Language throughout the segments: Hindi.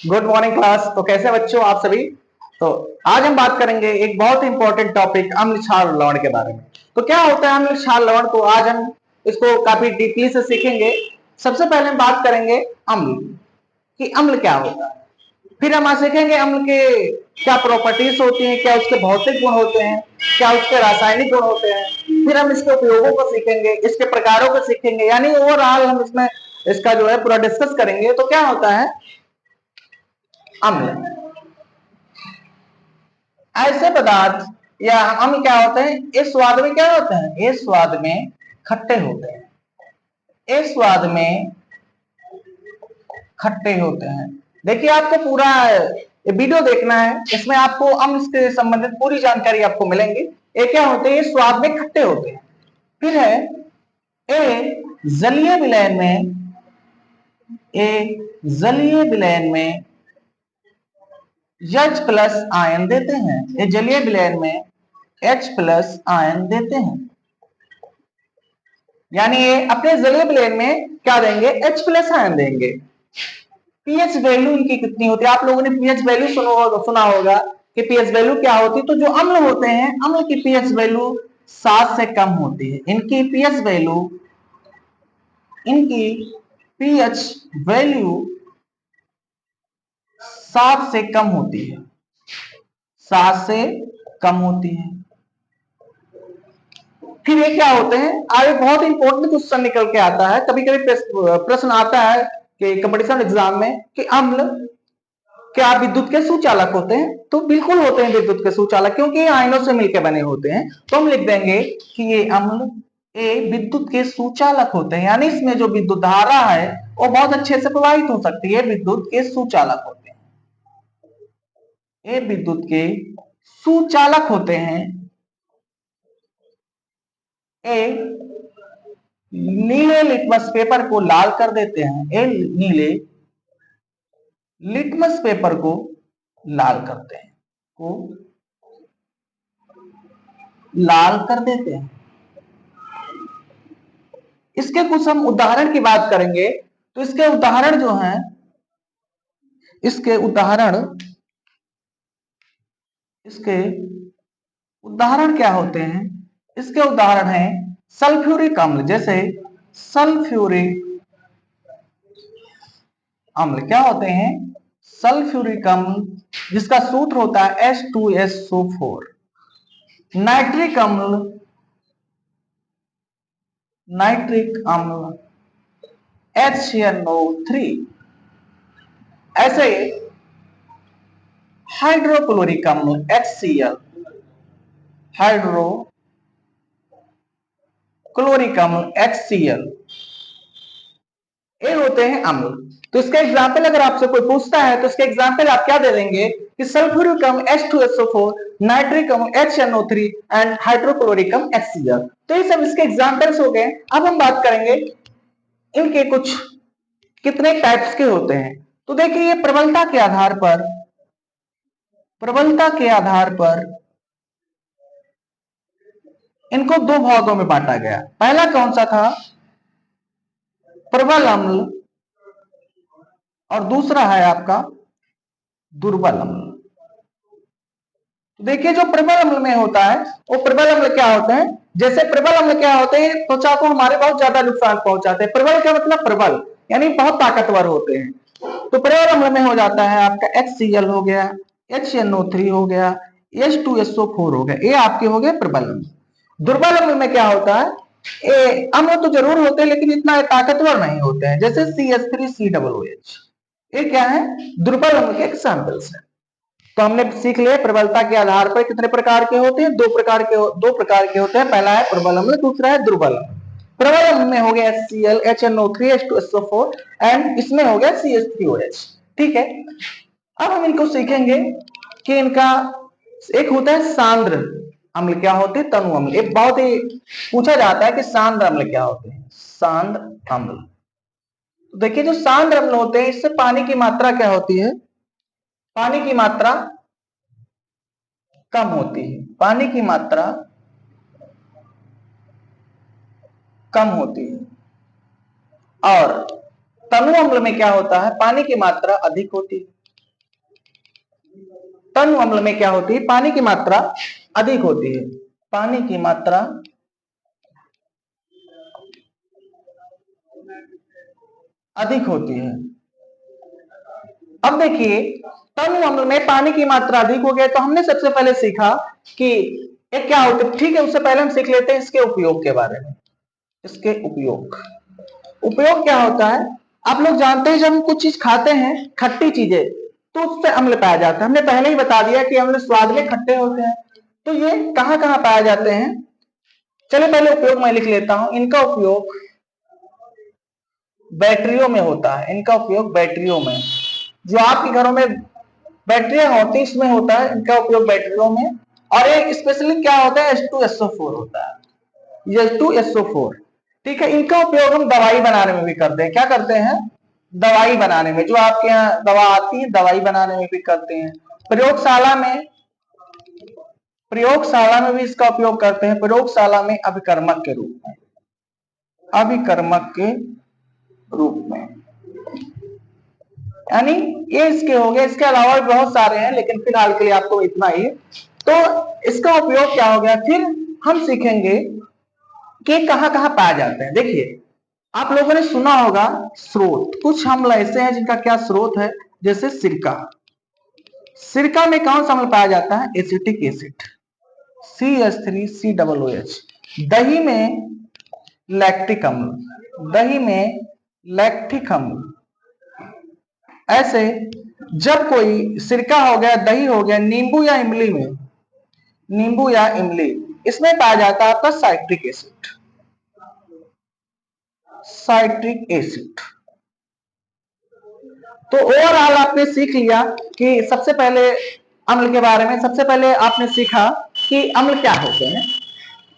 Good morning class. तो कैसे बच्चों आप सभी। तो आज हम बात करेंगे एक बहुत इंपॉर्टेंट टॉपिक अम्ल क्षार लवण के बारे में। तो क्या होता है अम्ल क्षार लवण, तो आज हम इसको काफी डीपली से सीखेंगे। सबसे पहले हम बात करेंगे अम्ल कि अम्ल क्या होता है, फिर हम सीखेंगे अम्ल के क्या प्रॉपर्टीज होती हैं, क्या उसके भौतिक गुण होते हैं, क्या उसके रासायनिक गुण होते हैं, फिर हम इसके उपयोगों को सीखेंगे, इसके प्रकारों को सीखेंगे, यानी ओवरऑल हम इसमें इसका जो है पूरा डिस्कस करेंगे। तो क्या होता है अम्ल, ऐसे पदार्थ या अम्ल क्या होते हैं, इस स्वाद में क्या होते हैं, ये स्वाद में खट्टे होते हैं, इस स्वाद में खट्टे होते हैं। देखिए आपको पूरा वीडियो देखना है, इसमें आपको अम्ल से संबंधित पूरी जानकारी आपको मिलेंगी। ये क्या होते हैं, ये स्वाद में खट्टे होते हैं। फिर है ए जलीय विलयन में, ए जलीय विलयन में H प्लस आयन देते हैं, ये जलीय विलयन में H प्लस आयन देते हैं, यानी ये अपने जलीय विलयन में क्या देंगे, H प्लस आयन देंगे। पीएच वैल्यू इनकी कितनी होती है, आप लोगों ने पीएच वैल्यू सुना होगा कि पीएच वैल्यू क्या होती है। तो जो अम्ल होते हैं, अम्ल की पीएच वैल्यू 7 से कम होती है। इनकी पीएच वैल्यू, इनकी पीएच वैल्यू 7 से कम होती है, 7 से कम होती है। फिर ये क्या होते हैं, आगे बहुत इंपॉर्टेंट क्वेश्चन निकल के आता है, कभी कभी प्रश्न आता है कि कंपटीशन एग्जाम में कि अम्ल क्या विद्युत के सुचालक होते हैं। तो बिल्कुल होते हैं विद्युत के सुचालक, क्योंकि ये आयनों से मिलकर बने होते हैं। तो हम लिख देंगे कि ये अम्ल ये विद्युत के सुचालक होते हैं, यानी इसमें जो विद्युत धारा है वो बहुत अच्छे से प्रवाहित हो सकती है, विद्युत के सुचालक होते हैं, ये विद्युत के सुचालक होते हैं। ए नीले लिटमस पेपर को लाल कर देते हैं, ए नीले लिटमस पेपर को लाल करते हैं, को लाल कर देते हैं। इसके कुछ हम उदाहरण की बात करेंगे। तो इसके उदाहरण जो हैं, इसके उदाहरण क्या होते हैं, इसके उदाहरण हैं सल्फ्यूरिक अम्ल। जैसे सल्फ्यूरिक अम्ल क्या होते हैं, सल्फ्यूरिक अम्ल जिसका सूत्र होता है H2SO4। नाइट्रिक अम्ल, नाइट्रिक अम्ल HNO3। ऐसे हाइड्रोक्लोरिक अम्ल HCl, हाइड्रोक्लोरिक अम्ल HCl, ये होते हैं अम्ल। तो इसका एग्जाम्पल अगर आपसे कोई पूछता है तो इसके एग्जाम्पल आप क्या दे देंगे कि सल्फ्यूरिक अम्ल H2SO4, नाइट्रिक अम्ल HNO3 एंड हाइड्रोक्लोरिक अम्ल HCl। तो ये सब इसके एग्जाम्पल्स हो गए। अब हम बात करेंगे इनके कुछ कितने टाइप्स के होते हैं। तो देखिए ये प्रबलता के आधार पर, प्रबलता के आधार पर इनको दो भागों में बांटा गया। पहला कौन सा था, प्रबल अम्ल, और दूसरा है आपका दुर्बल अम्ल। तो देखिए जो प्रबल अम्ल में होता है, वो प्रबल अम्ल क्या होते हैं, जैसे प्रबल अम्ल क्या होते हैं, त्वचा को हमारे बहुत ज्यादा नुकसान पहुंचाते हैं। प्रबल का मतलब प्रबल यानी बहुत ताकतवर होते हैं। तो प्रबल अम्ल में हो जाता है आपका HCl हो गया, HNO3 हो गया, H2SO4 हो गया, ये आपके हो गए प्रबल अम्ल। दुर्बल अम्ल में क्या होता है, ये अम्ल तो जरूर होते हैं लेकिन इतना ताकतवर नहीं होते हैं, जैसे CH3COOH। ये क्या है, दुर्बल अम्ल के एग्जाम्पल्स है। तो हमने सीख लिया प्रबलता के आधार पर कितने प्रकार के होते हैं, दो प्रकार के होते हैं। पहला है प्रबल अम्ल, दूसरा है दुर्बल अम्ल। प्रबल अम्ल में हो गया HCl, HNO3, H2SO4 एंड इसमें हो गया CH3OH। ठीक है, अब हम इनको सीखेंगे कि इनका एक होता है सांद्र अम्ल, क्या होते हैं, तनु अम्ल। एक बहुत ही पूछा जाता है कि सांद्र अम्ल क्या होते हैं, सांद्र अम्ल। तो देखिए जो सांद्र अम्ल होते हैं, इससे पानी की मात्रा क्या होती है, पानी की मात्रा कम होती है, पानी की मात्रा कम होती है। और तनु अम्ल में क्या होता है, पानी की मात्रा अधिक होती है। तनु अम्ल में क्या होती है, पानी की मात्रा अधिक होती है, पानी की मात्रा अधिक होती है। अब देखिए तनु अम्ल में पानी की मात्रा अधिक हो गई, तो हमने सबसे पहले सीखा कि ये क्या होता है। ठीक है, उससे पहले हम सीख लेते हैं इसके उपयोग के बारे में। इसके उपयोग क्या होता है, आप लोग जानते हैं जब हम कुछ चीज खाते हैं खट्टी चीजें, तो उससे अम्ल पाया जाता है। हमने पहले ही बता दिया कि अम्ल स्वाद में खट्टे होते हैं। तो ये कहां कहां पाए जाते हैं, चलिए पहले उपयोग मैं लिख लेता हूं। इनका उपयोग बैटरियों में होता है, इनका उपयोग बैटरियों में, जो आपके घरों में बैटरियां होती है इसमें होता है इनका उपयोग बैटरियों में। और एक स्पेशली क्या होता है, H2SO4 होता है, H2SO4। ठीक है, इनका उपयोग हम दवाई बनाने में भी करते हैं। क्या करते हैं, दवाई बनाने में, जो आपके यहाँ दवा आती है दवाई बनाने में भी करते हैं। प्रयोगशाला में भी इसका उपयोग करते हैं, प्रयोगशाला में अभिकर्मक के रूप में, अभिकर्मक के रूप में। यानी ये इसके हो गए, इसके अलावा भी बहुत सारे हैं, लेकिन फिलहाल के लिए आपको इतना ही। तो इसका उपयोग क्या हो गया, फिर हम सीखेंगे कि कहां कहां पाए जाते हैं। देखिए आप लोगों ने सुना होगा स्रोत, कुछ अम्ल ऐसे हैं जिनका क्या स्रोत है, जैसे सिरका। सिरका में कौन सा अम्ल पाया जाता है, एसिटिक एसिड, CH3COOH। दही में लैक्टिक अम्ल, दही में लैक्टिक अम्ल। ऐसे जब कोई सिरका हो गया, दही हो गया, नींबू या इमली में, नींबू या इमली, इसमें पाया जाता है आपका साइट्रिक एसिड, साइट्रिक एसिड। तो ओवरऑल आपने सीख लिया कि सबसे पहले अम्ल के बारे में, सबसे पहले आपने सीखा कि अम्ल क्या होते हैं।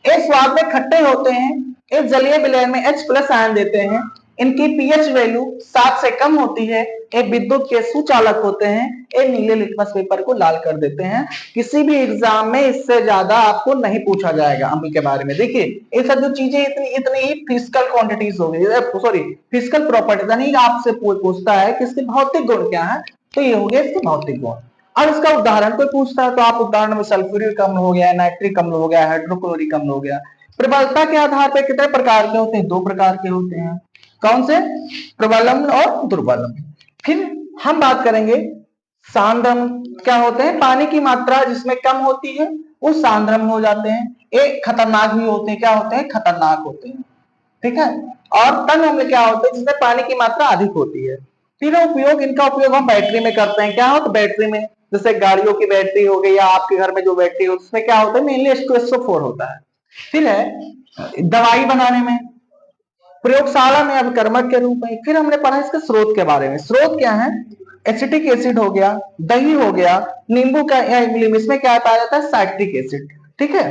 ये स्वाद में खट्टे होते हैं, ये जलीय विलयन में H+ आयन देते हैं, इनकी पीएच वैल्यू 7 से कम होती है, ये विद्युत के सुचालक होते हैं, ये नीले लिटमस पेपर को लाल कर देते हैं। किसी भी एग्जाम में इससे ज्यादा आपको नहीं पूछा जाएगा अम्ल के बारे में। देखिए ये सब जो चीजें इतनी इतनी ही फिजिकल क्वांटिटीज हो गई, सॉरी फिजिकल प्रॉपर्टीज, यानी आपसे पूछता है कि इसके भौतिक गुण क्या है, तो ये हो गया इसके भौतिक गुण। अब इसका उदाहरण कोई पूछता है तो आप उदाहरण में सल्फ्यूरिक अम्ल हो गया, नाइट्रिक अम्ल हो गया, हाइड्रोक्लोरिक अम्ल हो गया। प्रबलता के आधार पर कितने प्रकार के होते हैं, 2 प्रकार के होते हैं। कौन से, प्रबल अम्ल और दुर्बल अम्ल। फिर हम बात करेंगे सांद्र अम्ल क्या होते हैं, पानी की मात्रा जिसमें कम होती है वो सांद्र अम्ल हो जाते हैं। एक खतरनाक भी होते हैं, क्या होते हैं, खतरनाक होते हैं। ठीक है, और तन अम्ल क्या होते हैं, जिसमें पानी की मात्रा अधिक होती है। फिर उपयोग, इनका उपयोग हम बैटरी में करते हैं। क्या होता है बैटरी में, जैसे गाड़ियों की बैटरी हो गई या आपके घर में जो बैटरी हो उसमें क्या होता है, मेनली H2SO4 होता है। फिर है दवाई बनाने में, प्रयोगशाला में अभिकर्मक के रूप में। फिर हमने पढ़ा इसके स्रोत के बारे में। स्रोत क्या है, एसिटिक एसिड हो गया, दही हो गया, नींबू का या इमली में, इसमें क्या पाया जाता है, साइट्रिक एसिड। ठीक है,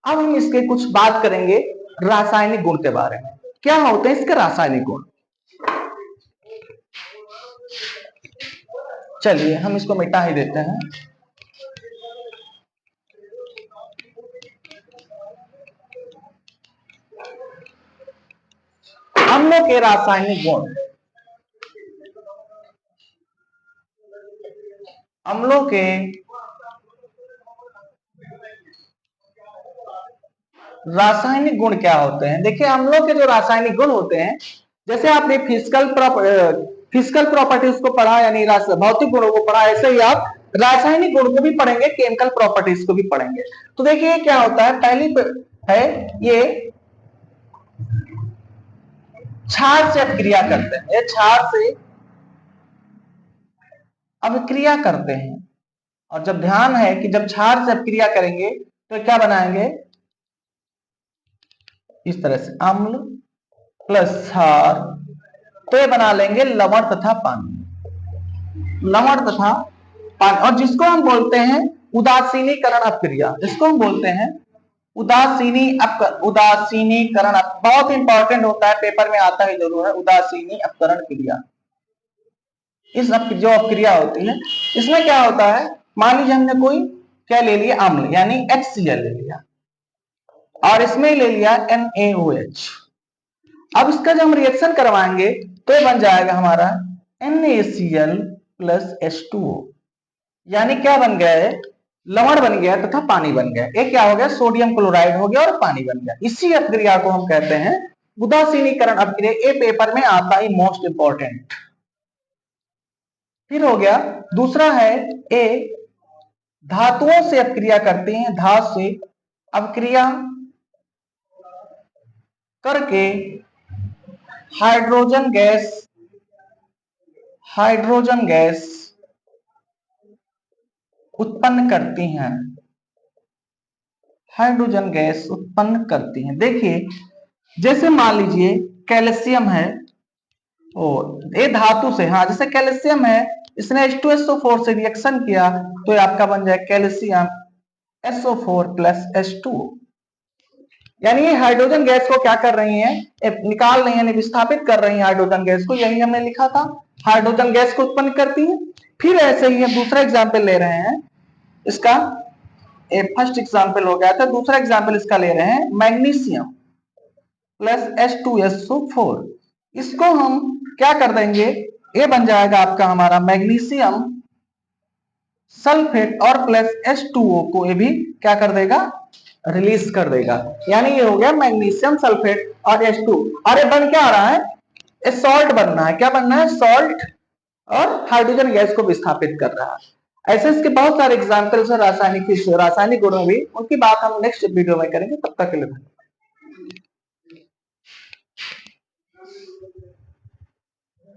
अब हम इसके कुछ बात करेंगे रासायनिक गुण के बारे में। क्या होते हैं इसके रासायनिक गुण, चलिए हम इसको मिटा ही देते हैं। अम्लों के रासायनिक गुण, अम्लों के रासायनिक गुण क्या होते हैं। देखिए अम्लों के जो रासायनिक गुण होते हैं, जैसे आपने फिजिकल प्रॉपर्टीज को पढ़ा, यानी भौतिक गुणों को पढ़ा, ऐसे ही आप रासायनिक गुण को भी पढ़ेंगे, केमिकल प्रॉपर्टीज को भी पढ़ेंगे। तो देखिए क्या होता है, पहली है ये क्षार से अभिक्रिया करते हैं, ये क्षार से अभिक्रिया करते हैं। और जब ध्यान है कि जब क्षार से अभिक्रिया करेंगे तो क्या बनाएंगे, इस तरह से अम्ल प्लस क्षार, तो ये बना लेंगे लवण तथा पानी, लवण तथा पानी। और जिसको हम बोलते हैं उदासीनीकरण अपक्रिया, जिसको हम बोलते हैं उदासीनीकरण, बहुत इंपॉर्टेंट होता है, पेपर में आता ही जरूर है, उदासीनी अपकरण क्रिया। इस जो अपक्रिया होती है इसमें क्या होता है, मान लीजिए हमने कोई क्या ले लिया, अम्ल यानी HCl ले लिया, और इसमें ले लिया NaOH। अब इसका जब हम रिएक्शन करवाएंगे तो ये बन जाएगा हमारा NaCl प्लस H2O, यानी क्या बन गया है, लवण बन गया तथा पानी बन गया। ये क्या हो गया, सोडियम क्लोराइड हो गया और पानी बन गया। इसी अभिक्रिया को हम कहते हैं उदासीनीकरण अभिक्रिया। ये पेपर में आता ही मोस्ट इंपॉर्टेंट। फिर हो गया दूसरा है ए, धातुओं से अभिक्रिया करते हैं, धातु से अभिक्रिया करके हाइड्रोजन गैस उत्पन्न करती हैं, हाइड्रोजन गैस उत्पन्न करती हैं। देखिए जैसे मान लीजिए कैल्शियम है, और ये धातु से, हाँ जैसे कैल्शियम है, इसने H2SO4 से रिएक्शन किया तो ये आपका बन जाए कैल्शियम SO4 प्लस H2O। यानी ये हाइड्रोजन गैस को क्या कर रही है, निकाल रही है, विस्थापित कर रही है हाइड्रोजन गैस को। यही हमने लिखा था, हाइड्रोजन गैस को उत्पन्न करती है। फिर ऐसे ही हम दूसरा एग्जाम्पल ले रहे हैं इसका, एक फर्स्ट एग्जाम्पल हो गया था, दूसरा एग्जाम्पल इसका ले रहे हैं मैग्नीशियम प्लस H2SO4। इसको हम क्या कर देंगे, ये बन जाएगा आपका हमारा मैग्नीशियम सल्फेट और प्लस H2O को ये भी क्या कर देगा, रिलीज कर देगा। यानी ये हो गया मैग्नीशियम सल्फेट और H2। और ये बन क्या आ रहा है, ये सॉल्ट बनना है। क्या बनना है, सॉल्ट, और हाइड्रोजन गैस को विस्थापित कर रहा है। ऐसे इसके बहुत सारे एग्जाम्पल्स है रासायनिक गुणों भी, उनकी बात हम नेक्स्ट वीडियो में करेंगे। तब तक के लिए